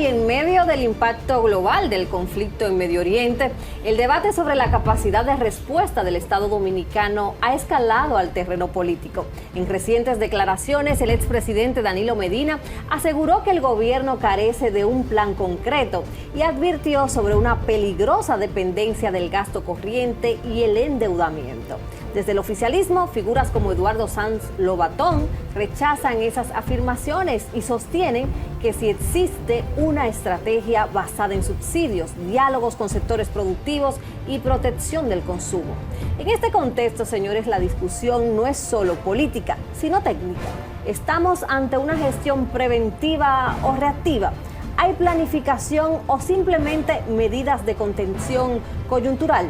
y en medio del impacto global del conflicto en Medio Oriente, el debate sobre la capacidad de respuesta del Estado dominicano ha escalado al terreno político. En recientes declaraciones, el expresidente Danilo Medina aseguró que el gobierno carece de un plan concreto y advirtió sobre una peligrosa dependencia del gasto corriente y el endeudamiento. Desde el oficialismo, figuras como Eduardo Sanz Lobatón rechazan esas afirmaciones y sostienen que si existe una estrategia basada en subsidios, diálogos con sectores productivos y protección del consumo. En este contexto, señores, la discusión no es solo política, sino técnica. ¿Estamos ante una gestión preventiva o reactiva? ¿Hay planificación o simplemente medidas de contención coyuntural?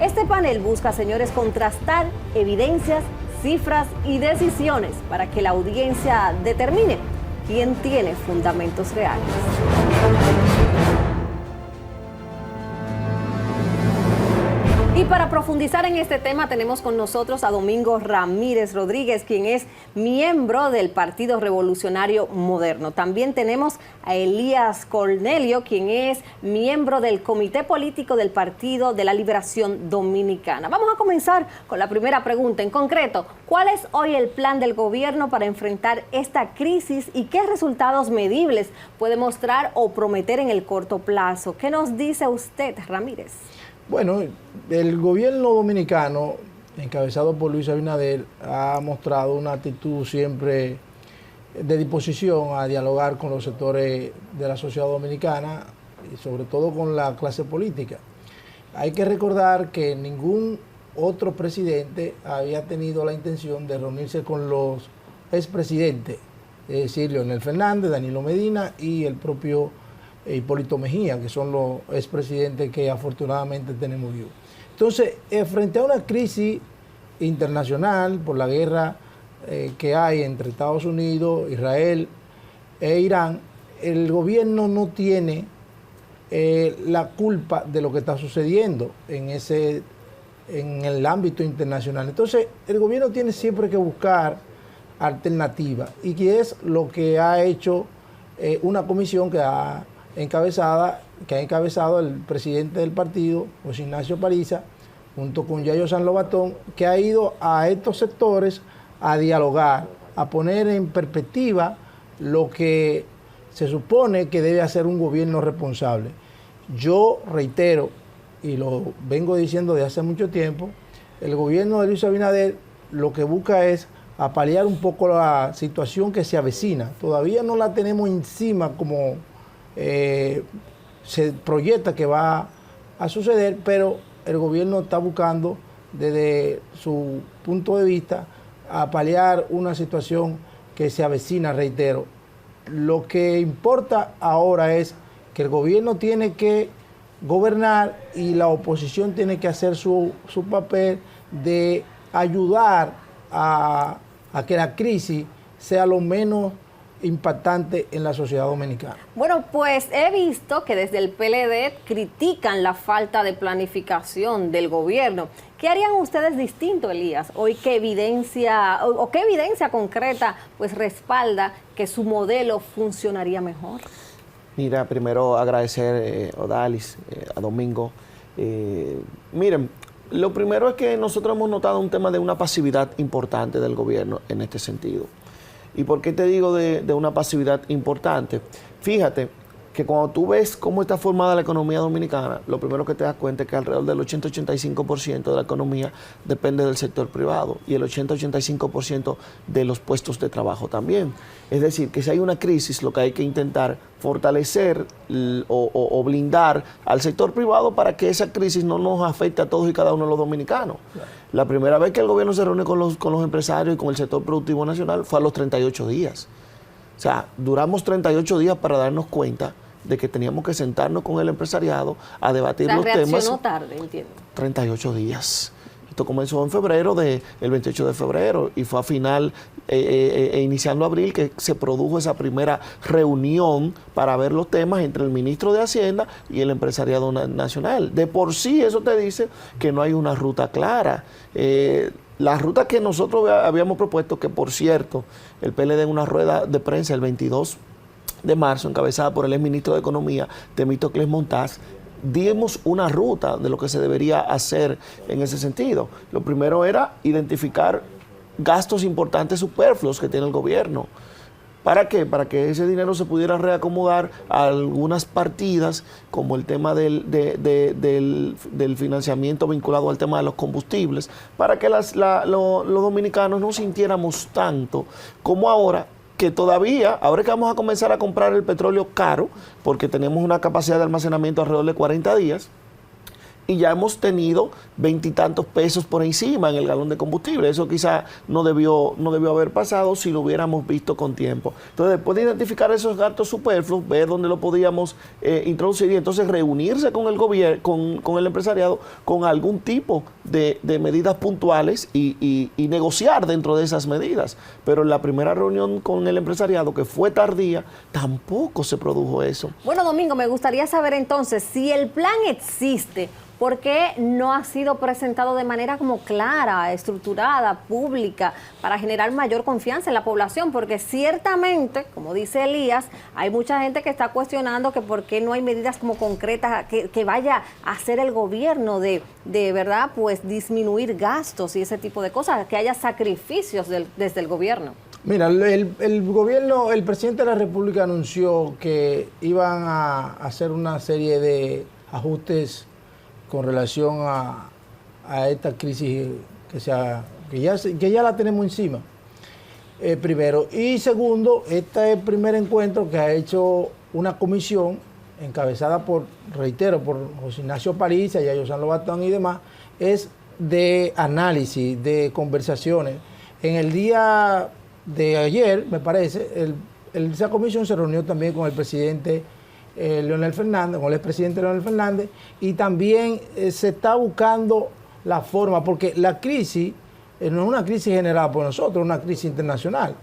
Este panel busca, señores, contrastar evidencias, cifras y decisiones para que la audiencia determine quién tiene fundamentos reales. Y para profundizar en este tema tenemos con nosotros a Domingo Ramírez Rodríguez, quien es miembro del Partido Revolucionario Moderno. También tenemos a Elías Cornelio, quien es miembro del Comité Político del Partido de la Liberación Dominicana. Vamos a comenzar con la primera pregunta. En concreto, ¿cuál es hoy el plan del gobierno para enfrentar esta crisis y qué resultados medibles puede mostrar o prometer en el corto plazo? ¿Qué nos dice usted, Ramírez? Bueno, el gobierno dominicano, encabezado por Luis Abinader, ha mostrado una actitud siempre de disposición a dialogar con los sectores de la sociedad dominicana y sobre todo con la clase política. Hay que recordar que ningún otro presidente había tenido la intención de reunirse con los expresidentes, es decir, Leonel Fernández, Danilo Medina y el propio Hipólito Mejía, que son los expresidentes que afortunadamente tenemos vivos. Entonces, frente a una crisis internacional por la guerra que hay entre Estados Unidos, Israel e Irán, el gobierno no tiene la culpa de lo que está sucediendo en el ámbito internacional. Entonces, el gobierno tiene siempre que buscar alternativas, y que es lo que ha hecho una comisión que ha encabezado el presidente del partido, José Ignacio Paliza, junto con Yayo San Lobatón, que ha ido a estos sectores a dialogar, a poner en perspectiva lo que se supone que debe hacer un gobierno responsable. Yo reitero, y lo vengo diciendo desde hace mucho tiempo, el gobierno de Luis Abinader lo que busca es paliar un poco la situación que se avecina. Todavía no la tenemos encima como se proyecta que va a suceder, pero el gobierno está buscando desde su punto de vista a paliar una situación que se avecina, reitero. Lo que importa ahora es que el gobierno tiene que gobernar y la oposición tiene que hacer su papel de ayudar a que la crisis sea lo menos impactante en la sociedad dominicana. Bueno, pues he visto que desde el PLD critican la falta de planificación del gobierno. ¿Qué harían ustedes distinto, Elías? Hoy, ¿qué evidencia concreta pues respalda que su modelo funcionaría mejor? Mira, primero agradecer a Odalis, a Domingo. Miren, lo primero es que nosotros hemos notado un tema de una pasividad importante del gobierno en este sentido. ¿Y por qué te digo de una pasividad importante? Fíjate que cuando tú ves cómo está formada la economía dominicana, lo primero que te das cuenta es que alrededor del 80-85% de la economía depende del sector privado y el 80-85% de los puestos de trabajo también. Es decir, que si hay una crisis, lo que hay que intentar fortalecer o blindar al sector privado para que esa crisis no nos afecte a todos y cada uno de los dominicanos. Claro. La primera vez que el gobierno se reúne con los empresarios y con el sector productivo nacional fue a los 38 días. O sea, duramos 38 días para darnos cuenta de que teníamos que sentarnos con el empresariado a debatir los temas. Reaccionó tarde, entiendo. 38 días. Esto comenzó en febrero, el 28 de febrero, y fue a final, iniciando abril, que se produjo esa primera reunión para ver los temas entre el ministro de Hacienda y el empresariado nacional. De por sí eso te dice que no hay una ruta clara. La ruta que nosotros habíamos propuesto, que por cierto, el PLD en una rueda de prensa el 22 de marzo, encabezada por el exministro de Economía, Temístocles Montaz, dimos una ruta de lo que se debería hacer en ese sentido. Lo primero era identificar gastos importantes superfluos que tiene el gobierno. ¿Para qué? Para que ese dinero se pudiera reacomodar a algunas partidas, como el tema del financiamiento vinculado al tema de los combustibles, para que los dominicanos no sintiéramos tanto como ahora, que todavía, ahora que vamos a comenzar a comprar el petróleo caro, porque tenemos una capacidad de almacenamiento alrededor de 40 días, y ya hemos tenido 20 y tantos pesos por encima en el galón de combustible. Eso quizá no debió haber pasado si lo hubiéramos visto con tiempo. Entonces, después de identificar esos gastos superfluos, ver dónde lo podíamos introducir y entonces reunirse con el gobierno, con el empresariado, con algún tipo de medidas puntuales y negociar dentro de esas medidas. Pero en la primera reunión con el empresariado, que fue tardía, tampoco se produjo eso. Bueno, Domingo, me gustaría saber entonces si el plan existe. ¿Por qué no ha sido presentado de manera como clara, estructurada, pública, para generar mayor confianza en la población? Porque ciertamente, como dice Elías, hay mucha gente que está cuestionando que por qué no hay medidas como concretas que vaya a hacer el gobierno de verdad, pues disminuir gastos y ese tipo de cosas, que haya sacrificios desde el gobierno. Mira, el gobierno, el presidente de la República anunció que iban a hacer una serie de ajustes con relación a esta crisis que ya la tenemos encima, primero. Y segundo, este es el primer encuentro que ha hecho una comisión encabezada por José Ignacio París, y José Lobatón y demás, es de análisis, de conversaciones. En el día de ayer, me parece, esa comisión se reunió también con el presidente Leonel Fernández, con el expresidente Leonel Fernández, y también se está buscando la forma, porque la crisis no es una crisis generada por nosotros, es una crisis internacional.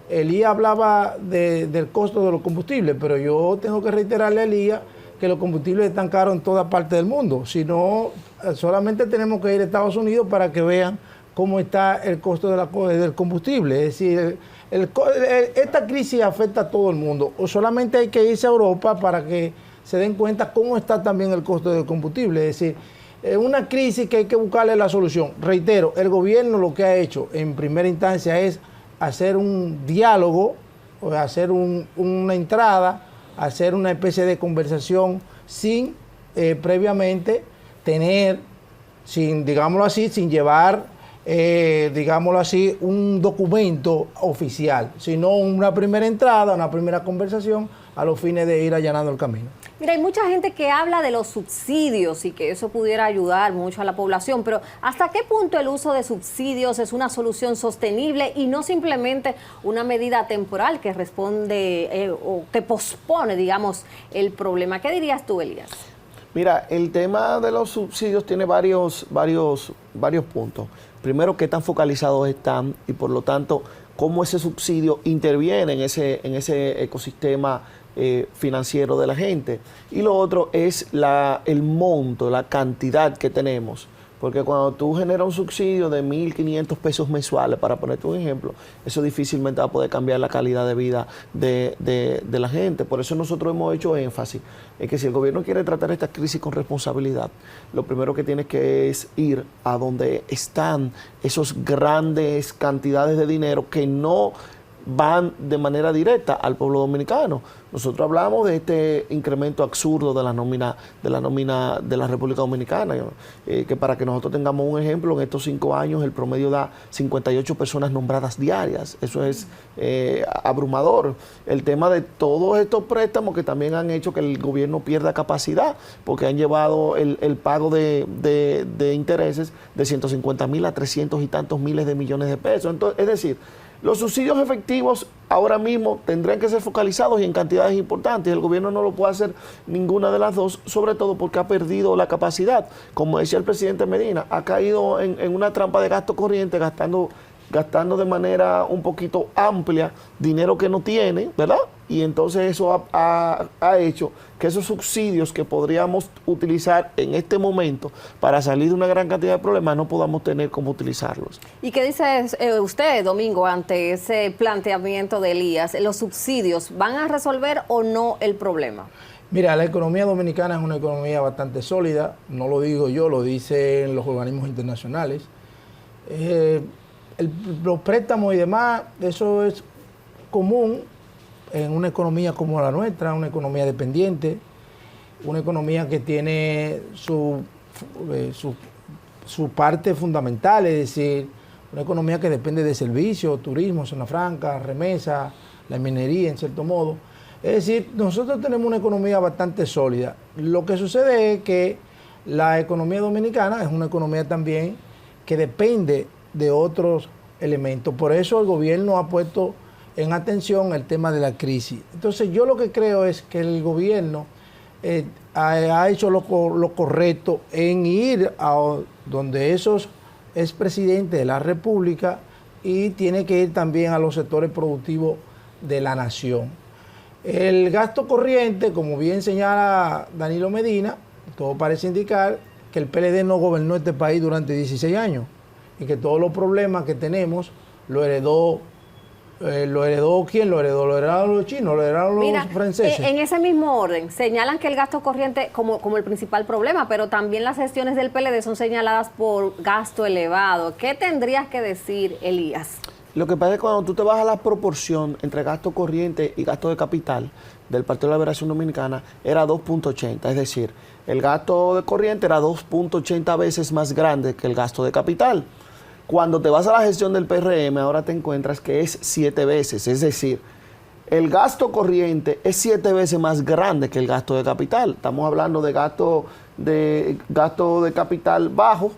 Elías hablaba del costo de los combustibles, pero yo tengo que reiterarle a Elías que los combustibles están caros en toda parte del mundo. Si no, solamente tenemos que ir a Estados Unidos para que vean cómo está el costo del combustible. Es decir, esta crisis afecta a todo el mundo, o solamente hay que irse a Europa para que se den cuenta cómo está también el costo del combustible. Es decir, es una crisis que hay que buscarle la solución. Reitero, el gobierno lo que ha hecho en primera instancia es hacer un diálogo, o hacer una entrada, hacer una especie de conversación sin previamente tener, digámoslo así, sin llevar digámoslo así, un documento oficial, sino una primera entrada, una primera conversación a los fines de ir allanando el camino. Mira, hay mucha gente que habla de los subsidios y que eso pudiera ayudar mucho a la población, pero ¿hasta qué punto el uso de subsidios es una solución sostenible y no simplemente una medida temporal que responde o que pospone, digamos, el problema? ¿Qué dirías tú, Elías? Mira, el tema de los subsidios tiene varios puntos. Primero, qué tan focalizados están y, por lo tanto, cómo ese subsidio interviene en ese ecosistema financiero de la gente. Y lo otro es el monto, la cantidad que tenemos. Porque cuando tú generas un subsidio de 1.500 pesos mensuales, para ponerte un ejemplo, eso difícilmente va a poder cambiar la calidad de vida de la gente. Por eso nosotros hemos hecho énfasis en que si el gobierno quiere tratar esta crisis con responsabilidad, lo primero que tiene que es ir a donde están esos grandes cantidades de dinero que no van de manera directa al pueblo dominicano. Nosotros hablamos de este incremento absurdo de la nómina de la República Dominicana, que para que nosotros tengamos un ejemplo, en estos 5 años el promedio da 58 personas nombradas diarias. Eso es abrumador. El tema de todos estos préstamos que también han hecho que el gobierno pierda capacidad, porque han llevado el pago de intereses de 150.000 a 300 y tantos miles de millones de pesos. Entonces, es decir, los subsidios efectivos ahora mismo tendrían que ser focalizados y en cantidades importantes. El gobierno no lo puede hacer ninguna de las dos, sobre todo porque ha perdido la capacidad. Como decía el presidente Medina, ha caído en una trampa de gasto corriente, gastando de manera un poquito amplia dinero que no tiene, ¿verdad? y entonces eso ha hecho que esos subsidios que podríamos utilizar en este momento para salir de una gran cantidad de problemas no podamos tener cómo utilizarlos. ¿Y qué dice usted, Domingo, ante ese planteamiento de Elías? ¿Los subsidios van a resolver o no el problema? Mira, la economía dominicana es una economía bastante sólida, no lo digo yo, lo dicen los organismos internacionales. Los préstamos y demás, eso es común en una economía como la nuestra, una economía dependiente, una economía que tiene su parte fundamental, es decir, una economía que depende de servicios, turismo, zona franca, remesa, la minería en cierto modo. Es decir, nosotros tenemos una economía bastante sólida. Lo que sucede es que la economía dominicana es una economía también que depende de otros elementos. Por eso el gobierno ha puesto en atención el tema de la crisis. Entonces yo lo que creo es que el gobierno ha hecho lo correcto en ir a donde esos expresidentes de la República y tiene que ir también a los sectores productivos de la nación. El gasto corriente, como bien señala Danilo Medina, todo parece indicar que el PLD no gobernó este país durante 16 años y que todos los problemas que tenemos lo heredó ¿quién lo heredó? ¿Lo heredaron los chinos? ¿Lo heredaron los franceses? En ese mismo orden, señalan que el gasto corriente como el principal problema, pero también las gestiones del PLD son señaladas por gasto elevado. ¿Qué tendrías que decir, Elías? Lo que pasa es que cuando tú te vas a la proporción entre gasto corriente y gasto de capital del Partido de la Liberación Dominicana, era 2.80, es decir, el gasto de corriente era 2.80 veces más grande que el gasto de capital. Cuando te vas a la gestión del PRM, ahora te encuentras que es 7 veces, es decir, el gasto corriente es 7 veces más grande que el gasto de capital. Estamos hablando de gasto de capital bajo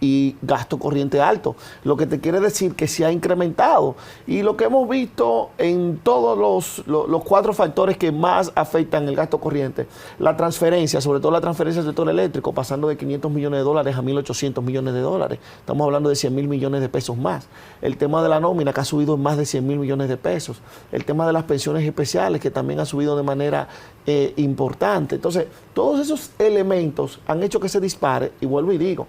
y gasto corriente alto, lo que te quiere decir que se ha incrementado. Y lo que hemos visto en todos los 4 factores que más afectan el gasto corriente, la transferencia, sobre todo la transferencia del sector eléctrico, pasando de 500 millones de dólares a 1.800 millones de dólares. Estamos hablando de 100.000 millones de pesos más. El tema de la nómina, que ha subido en más de 100.000 millones de pesos. El tema de las pensiones especiales, que también ha subido de manera importante. Entonces, todos esos elementos han hecho que se dispare, y vuelvo y digo,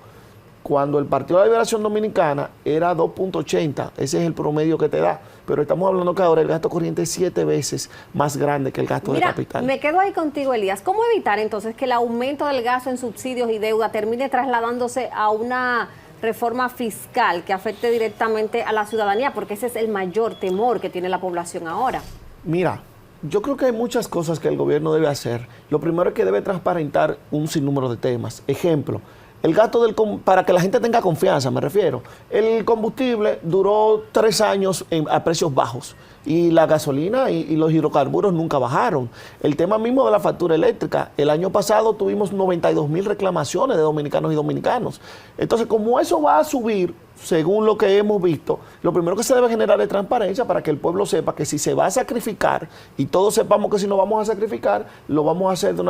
cuando el Partido de la Liberación Dominicana era 2.80, ese es el promedio que te da, pero estamos hablando que ahora el gasto corriente es 7 veces más grande que el gasto de capital. Me quedo ahí contigo, Elías. ¿Cómo evitar entonces que el aumento del gasto en subsidios y deuda termine trasladándose a una reforma fiscal que afecte directamente a la ciudadanía? Porque ese es el mayor temor que tiene la población ahora. Mira, yo creo que hay muchas cosas que el gobierno debe hacer. Lo primero es que debe transparentar un sinnúmero de temas. Ejemplo, el gasto para que la gente tenga confianza, me refiero. El combustible duró 3 años a precios bajos y la gasolina y los hidrocarburos nunca bajaron. El tema mismo de la factura eléctrica, el año pasado tuvimos 92.000 reclamaciones de dominicanos y dominicanos. Entonces, como eso va a subir, según lo que hemos visto, lo primero que se debe generar es transparencia para que el pueblo sepa que si se va a sacrificar y todos sepamos que si nos vamos a sacrificar, lo vamos a hacer de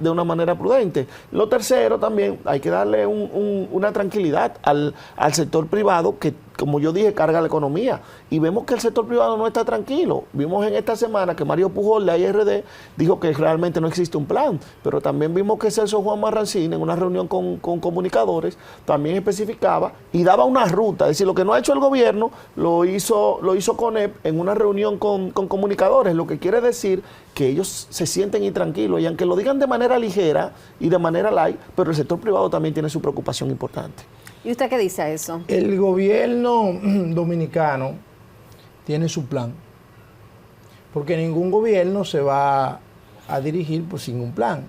una manera prudente. Lo tercero también, hay que darle una tranquilidad al sector privado que, como yo dije, carga la economía. Y vemos que el sector privado no está tranquilo. Vimos en esta semana que Mario Pujol, de la IRD, dijo que realmente no existe un plan. Pero también vimos que Celso Juan Marrancín, en una reunión con comunicadores, también especificaba y daba una ruta. Es decir, lo que no ha hecho el gobierno, lo hizo CONEP en una reunión con comunicadores. Lo que quiere decir que ellos se sienten intranquilos. Y aunque lo digan de manera ligera y de manera light, pero el sector privado también tiene su preocupación importante. ¿Y usted qué dice a eso? El gobierno dominicano tiene su plan, porque ningún gobierno se va a dirigir sin un plan.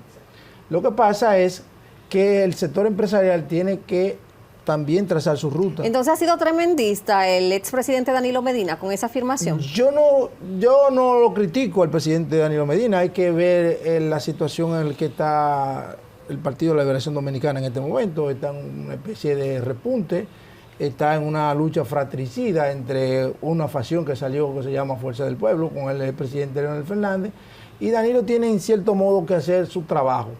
Lo que pasa es que el sector empresarial tiene que también trazar su ruta. Entonces ha sido tremendista el expresidente Danilo Medina con esa afirmación. Yo no lo critico al presidente Danilo Medina, hay que ver la situación en la que está el Partido de la Liberación Dominicana en este momento. Está en una especie de repunte, está en una lucha fratricida entre una facción que salió, que se llama Fuerza del Pueblo, con el presidente Leonel Fernández, y Danilo tiene en cierto modo que hacer su trabajo.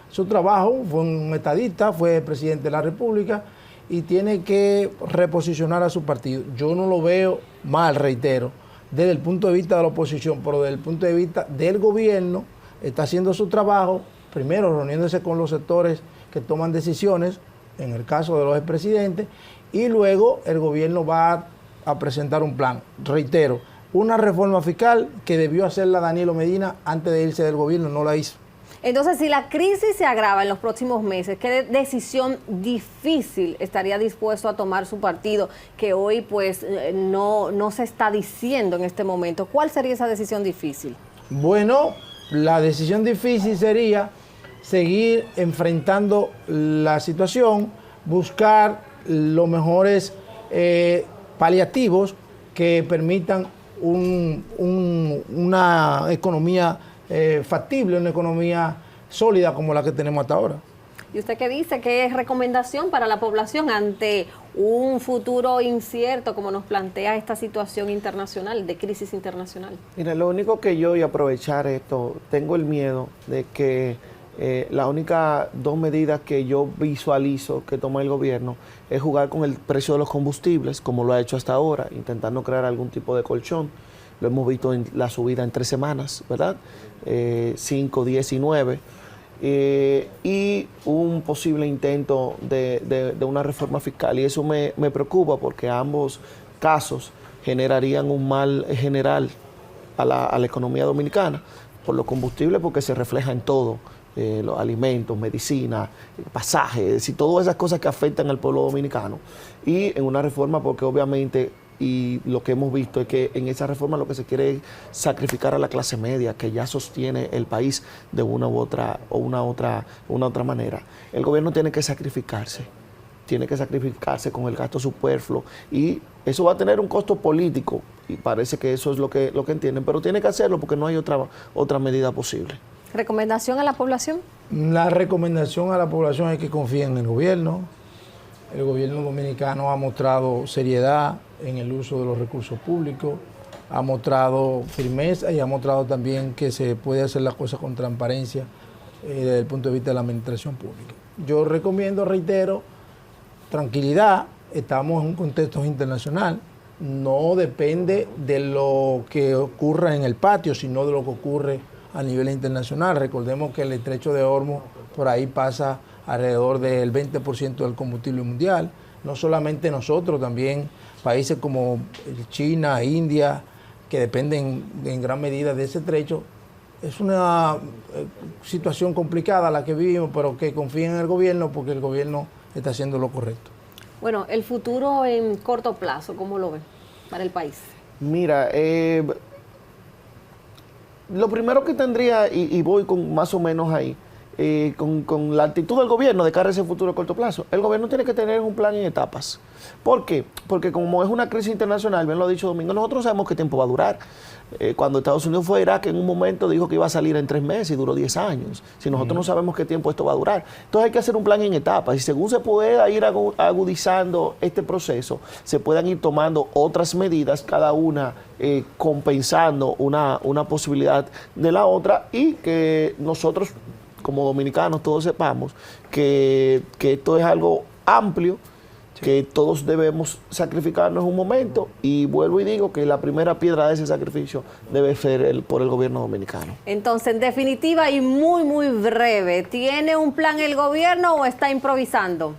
Su trabajo, fue un estadista, fue presidente de la República y tiene que reposicionar a su partido. Yo no lo veo mal, reitero, desde el punto de vista de la oposición, pero desde el punto de vista del gobierno, está haciendo su trabajo, primero reuniéndose con los sectores que toman decisiones, en el caso de los expresidentes, y luego el gobierno va a presentar un plan. Reitero, una reforma fiscal que debió hacerla Danilo Medina antes de irse del gobierno, no la hizo. Entonces, si la crisis se agrava en los próximos meses, ¿qué decisión difícil estaría dispuesto a tomar su partido que hoy pues no se está diciendo en este momento? ¿Cuál sería esa decisión difícil? Bueno, la decisión difícil sería seguir enfrentando la situación, buscar los mejores paliativos que permitan una economía factible, una economía sólida como la que tenemos hasta ahora. ¿Y usted qué dice? ¿Qué es recomendación para la población ante un futuro incierto como nos plantea esta situación internacional, de crisis internacional? Mira, lo único que yo, y aprovechar esto, tengo el miedo de que las únicas dos medidas que yo visualizo que toma el gobierno es jugar con el precio de los combustibles, como lo ha hecho hasta ahora, intentando crear algún tipo de colchón. Lo hemos visto en la subida en 3 semanas, ¿verdad? 5, 10 y 9. Y un posible intento de una reforma fiscal. Y eso me preocupa porque ambos casos generarían un mal general a la economía dominicana por los combustibles, porque se refleja en todo. Los alimentos, medicina, pasajes, es decir, todas esas cosas que afectan al pueblo dominicano. Y en una reforma porque obviamente, y lo que hemos visto es que en esa reforma lo que se quiere es sacrificar a la clase media que ya sostiene el país de una u otra manera. El gobierno tiene que sacrificarse con el gasto superfluo, y eso va a tener un costo político, y parece que eso es lo que entienden, pero tiene que hacerlo porque no hay otra medida posible. ¿Recomendación a la población? La recomendación a la población es que confíen en el gobierno. El gobierno dominicano ha mostrado seriedad en el uso de los recursos públicos, ha mostrado firmeza y ha mostrado también que se puede hacer las cosas con transparencia desde el punto de vista de la administración pública. Yo recomiendo, reitero, tranquilidad. Estamos en un contexto internacional. No depende de lo que ocurra en el patio, sino de lo que ocurre a nivel internacional. Recordemos que el estrecho de Hormuz por ahí pasa alrededor del 20% del combustible mundial. No solamente nosotros, también países como China, India, que dependen en gran medida de ese estrecho. Es una situación complicada la que vivimos, pero que confíen en el gobierno porque el gobierno está haciendo lo correcto. Bueno, el futuro en corto plazo, ¿cómo lo ve para el país? Mira, lo primero que tendría, y voy con más o menos ahí, con la actitud del gobierno de cara a ese futuro a corto plazo, el gobierno tiene que tener un plan en etapas. ¿Por qué? Porque como es una crisis internacional, bien lo ha dicho Domingo, nosotros sabemos qué tiempo va a durar. Cuando Estados Unidos fue a Irak, en un momento dijo que iba a salir en 3 meses y duró 10 años. Si nosotros no sabemos qué tiempo esto va a durar. Entonces hay que hacer un plan en etapas, y según se pueda ir agudizando este proceso, se puedan ir tomando otras medidas, cada una compensando una posibilidad de la otra, y que nosotros como dominicanos todos sepamos que esto es algo amplio, que todos debemos sacrificarnos un momento, y vuelvo y digo que la primera piedra de ese sacrificio debe ser por el gobierno dominicano. Entonces, en definitiva y muy, muy breve, ¿tiene un plan el gobierno o está improvisando?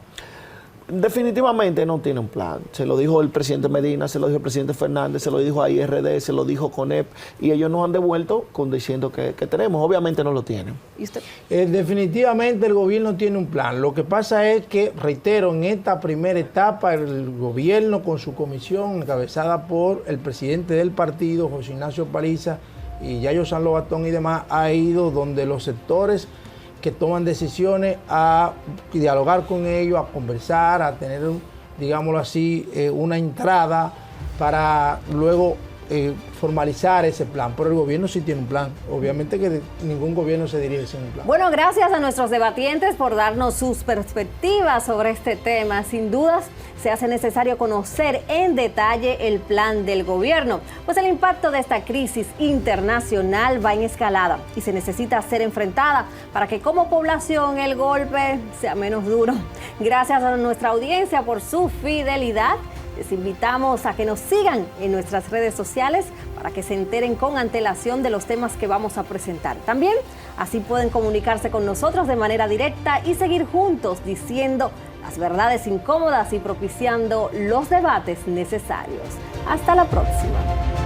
Definitivamente no tiene un plan. Se lo dijo el presidente Medina, se lo dijo el presidente Fernández, se lo dijo a IRD, se lo dijo CONEP, y ellos nos han devuelto diciendo que tenemos. Obviamente no lo tienen. ¿Y usted? Definitivamente el gobierno tiene un plan. Lo que pasa es que, reitero, en esta primera etapa el gobierno con su comisión encabezada por el presidente del partido, José Ignacio Paliza, y Yayo San Lobatón y demás, ha ido donde los sectores que toman decisiones a dialogar con ellos, a conversar, a tener, digámoslo así, una entrada para luego formalizar ese plan. Pero el gobierno sí tiene un plan. Obviamente que ningún gobierno se dirige sin un plan. Bueno, gracias a nuestros debatientes por darnos sus perspectivas sobre este tema. Sin dudas, se hace necesario conocer en detalle el plan del gobierno, pues el impacto de esta crisis internacional va en escalada y se necesita ser enfrentada para que como población el golpe sea menos duro. Gracias a nuestra audiencia por su fidelidad. Les invitamos a que nos sigan en nuestras redes sociales para que se enteren con antelación de los temas que vamos a presentar. También así pueden comunicarse con nosotros de manera directa y seguir juntos diciendo las verdades incómodas y propiciando los debates necesarios. Hasta la próxima.